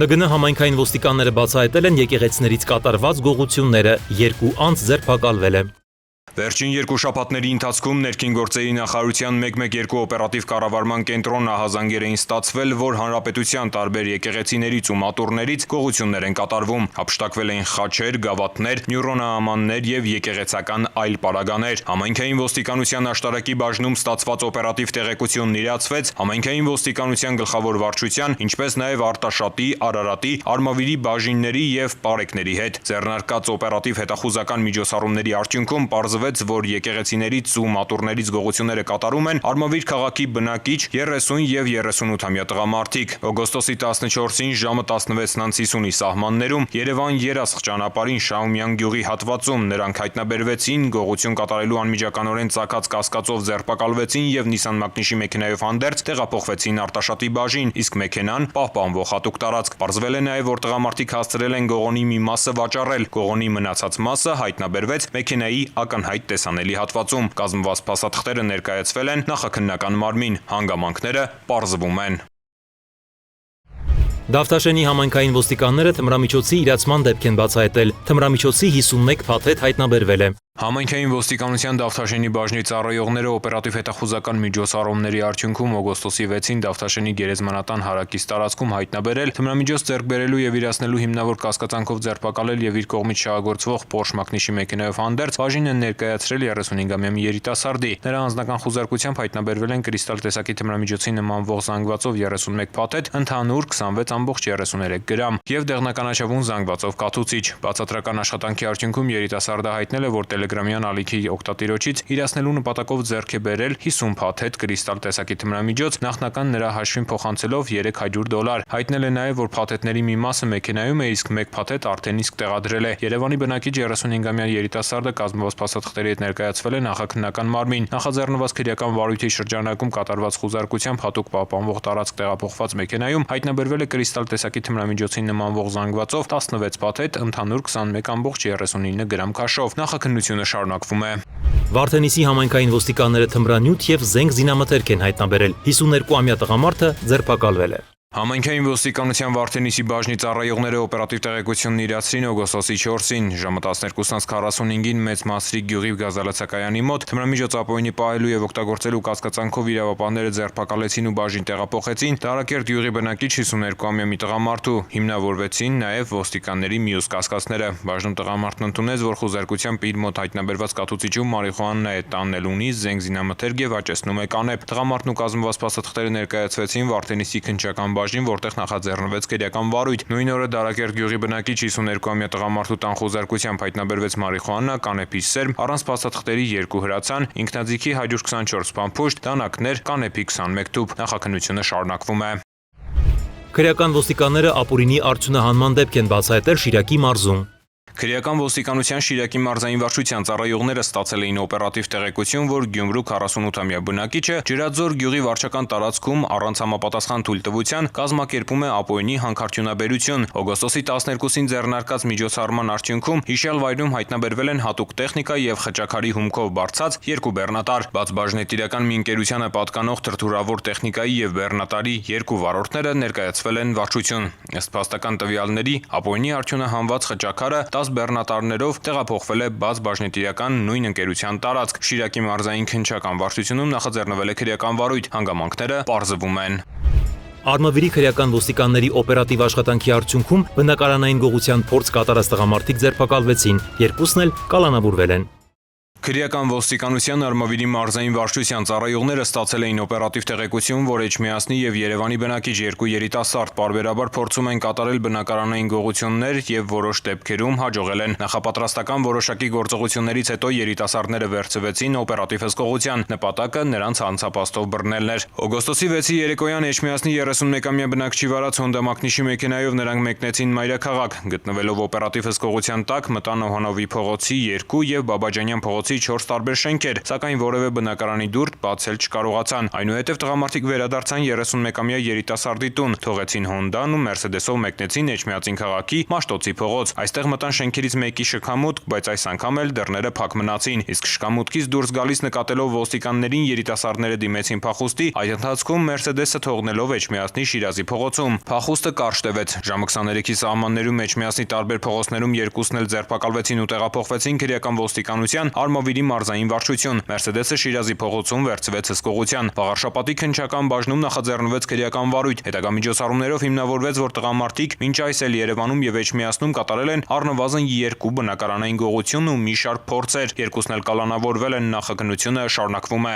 ՆԳՆ համայնքային ոստիկանները բացահայտել են եկեղեցիներից կատարված գողությունները, 2 անձ ձերբակալվել է։ Վերջին 2 շաբաթների ընթացքում ներքին գործերի նախարարության 112 օպերատիվ կառավարման կենտրոն ահազանգեր էին ստացվել, որ հանրապետության տարբեր եկեղեցիներից ու մատուռներից գողություններ են կատարվում։ Հափշտակվել էին խաչեր, գավաթներ, նյուրոնաամաններ եւ եկեղեցական այլ պարագաներ։ Համայնքային ոստիկանության աշտարակի բաժնում ստացված օպերատիվ տեղեկությունն իրացվեց համայնքային ոստիկանության գլխավոր վարչության, ինչպես նաեւ Արտաշատի, Արարատի, Արմավիրի բաժինների եւ պարեկների հետ։ Ձեռնարկած օպերատիվ հետախուզական միջոցառումների արդյունքում պարզվեց, որ եկեղեցիներից ու մատուռներից գողությունները կատարում են Արմավիր քաղաքի բնակիչ 30 եւ 38-ամյա տղամարդիկ։ Օգոստոսի 14-ին ժամը 16:50-ի սահմաններում Երևան-Երասխ ճանապարհին Շահումյան գյուղի հատվածում նրանք հայտնաբերվեցին, գողություն կատարելու անմիջականորեն ծագած կասկածով ձերբակալվեցին եւ Nissan Magnich-ի մեքենայով հանդերձ տեղափոխվեցին Արտաշատի բաժին, իսկ մեքենան պահպանվող հատուկ տարածք։ Պարզվել է նաեւ, որ տղամարդիկ հասցրել են գողոնի մի մասը վաճառել, գողոնի մնացած մասը հայտնաբերվեց մեքենայի ականհայտ տեսանելի հատվածում։ Կազմված փաստաթղթերը ներկայացվել են նախաքննական մարմին, հանգամանքները պարզվում են։ Դավթաշենի համայնքային ոստիկանները թմրամիջոցի իրացման դեպք են բացահայտել։ Թմրամիջոցի 51 փաթեթ հայտնաբերվել է։ Համայնքային ոստիկանության Դավթաշենի բաժնի ծառայողները օպերատիվ հետախուզական միջոցառումների արդյունքում օգոստոսի 6-ին Դավթաշենի Գերեզմանատան հարակից տարածքում հայտնաբերել թմրամիջոց ձեռք բերելու եւ իրացնելու հիմնավոր կասկածանքով ձերբակալել եւ իր կողմից շահագործվող Porsche Magnich-ի մեքենայով հանդերձ բաժինը ներկայացրել 35-ամյա մի երիտասարդի։ Նրա անձնական խուզարկությամբ հայտնաբերվել են կրիստալ տեսակի թմրամիջոցի նմանվող զանգվածով 31 փաթեթ, ընդհանուր 26.33 գրամ եւ դեղնականաչավուն զանգվածով կաթուցիչ։ Բացատրական աշխատանքի արդյունքում երիտասարդը հայտնել է, որ Տելեգրամյան ալիքի օգտատիրոջից իրացնելու նպատակով ձեռք է բերել 50 փաթեթ կրիստալ տեսակի թմրամիջոց, նախնական նրա հաշվին փոխանցելով $300։ Հայտնել է նաեւ, որ փաթեթների մի մասը մեքենայում է, իսկ 1 փաթեթ արդեն իսկ տեղադրել է։ Երևանի բնակիչ 35-ամյա երիտասարդը կազմված փաստաթղթերի հետ ներկայացվել է նախաքննական մարմին։ Նախաձեռնված քրեական վարույթի շրջանակում կատարված խուզարկությամբ հատուկ պահպանվող տարածք տեղափոխված մեքենայում հայտնաբերվել է կրիստալ տեսակի թմրամիջոցին նմանվող զանգվածով 16 փաթեթ, ընդհանուր 21.39 գրամ քաշով։ Նախաքննությունը շարունակվում է։ Վարդենիսի համայնքային ոստիկանները թմրանյութ եւ զենք զինամթերք են հայտնաբերել։ 52-ամյա տղամարդը ձերբակալվել է։ Համայնքային ոստիկանության Վարդենիսի բաժնի ծառայողները օպերատիվ տեղեկությունն իրացրին օգոստոսի 4-ին ժամը 12:45-ին Մեծ Մասրիկ գյուղի գազալացակայանի մոտ թմրամիջոց ապօրինի պահելու եւ օգտագործելու կասկածանքով իրավապահները ձերբակալեցին ու բաժին տեղափոխեցին Դարակերտ գյուղի բնակիչ 52-ամյա մի տղամարդու։ Հիմնավորվեցին նաեւ ոստիկանների մյուս կասկածները։ Բաժնում տղամարդն ընդունեց, որ խուզարկությամբ իր մոտ հայտնաբերված կաթուցիչում մարիխուանա է տանել ունի, զենք զինամթերք եւ աճեցնում է կանեփ։ Տղամարդն ու կազմված փաստաթղթերը ներկայացվեցին Վարդենիսի քննչական բաժին, որտեղ նախաձեռնվեց քրեական վարույթ։ Նույն օրը Դարակերտ գյուղի բնակիչ 52-ամյա տղամարդու տան խուզարկությամբ հայտնաբերվեց մարիխուանա, կանեփի սերմ, առանց փաստաթղթերի 2 հրացան, ինքնաձիգի 124 փամփուշտ, դանակներ, կանեփի 21 թուփ։ Նախաքննությունը շարունակվում է։ Քրեական ոստիկանները ապօրինի արդյունահանման դեպք են բացահայտել Շիրակի մարզում։ Քրեական ոստիկանության Շիրակի մարզային վարչության ծառայողները ստացել էին օպերատիվ տեղեկություն, որ Գյումրու 48-ամյա բնակիչը Ջրաձոր գյուղի վարչական տարածքում առանց համապատասխան թույլտվության կազմակերպում է ապօրինի հանքարդյունաբերություն։ Օգոստոսի 12-ին ձեռնարկած միջոցառման արդյունքում հիշյալ վայրում հայտնաբերվել են հատուկ տեխնիկա եւ խճաքարի հումքով բարձած 2 բեռնատար։ Բաց բաժնետիրական մի ընկերությանը պատկանող թրթուրավոր տեխնիկայի եւ բեռնատարի 2 վարորդները ներկայացվել են վարչություն։ Ըստ փաստական տվյալների, ապօրինի արդյունահանված խճաքարը 10 բեռնատարներով տեղափոխվել է բաց բաժնետիրական նույն ընկերության տարածք։ Շիրակի մարզային քննչական վարչությունում նախաձեռնվել է քրեական վարույթ, հանգամանքները պարզվում են։ Արմավիրի քրեական ոստիկանների օպերատիվ աշխատանքի արդյունքում բնակարանային գողության փորձ կատարած տղամարդիկ ձերբակալվեցին, 2-ն էլ կալանավորվել են։ Քրեական ոստիկանության Արմավիրի մարզային վարչության ծառայողները ստացել էին օպերատիվ տեղեկություն, որ Էջմիածնի եւ Երևանի բնակիչ 2 երիտասարդ պարբերաբար փորձում են կատարել բնակարանային գողություններ եւ որոշ դեպքերում հաջողել են։ Նախապատրաստական որոշակի գործողություններից հետո երիտասարդները վերցվեցին օպերատիվ հսկողության, նպատակը նրանց անցապաստով բռնելն էր։ Օգոստոսի 6-ի երեկոյան Էջմիածնի 31-ամյա բնակչի վարած Honda Magnich-ի մեքենայով նրանք մեկնեցին մայրաքաղաք, գտնվելով օպերատիվ հսկողության տակ մտան Օհանովի փողոցի 2 եւ Բաբաջանյան փողոցի փողոցի 4 տարբեր շենքեր, սակայն որևէ բնակարանի դուռ բացել չկարողացան։ Այնուհետև տղամարդիկ վերադարձան 31-ամյա երիտասարդի տուն, թողեցին Հոնդան ու Մերսեդեսով մեկնեցին Էջմիածին քաղաքի Մաշտոցի փողոց։ Այստեղ մտան շենքերից մեկի շքամուտք, բայց այս անգամ էլ դռները փակ մնացին, իսկ շքամուտքից դուրս գալիս նկատելով ոստիկաններին երիտասարդները դիմեցին փախուստի, այդ ընթացքում Մերսեդեսը թողնելով Էջմիածնի Շիրազի փողոցում։ Փախուստը կարճ տևեց։ Ժամը 23-ի սահմաններում Էջմիածնի տարբեր փողոցներում երկուսն էլ ձերբակալվեցին ու տեղափոխվեցին քրեական ոստիկանության Արմավիրի մարզային վարչություն։ Մերսեդեսը Շիրազի փողոցում վերցվեց հսկողության։ Վաղարշապատի քննչական բաժնում նախաձեռնվեց քրեական վարույթ։ Հետագա միջոցառումներով հիմնավորվեց, որ տղամարդիկ մինչ այս էլ Երևանում եւ Էջմիածնում կատարել են առնվազն 2 բնակարանային գողություն ու մի շարք փորձեր։ Երկուսն էլ կալանավորվել են, նախաքննությունը շարունակվում է։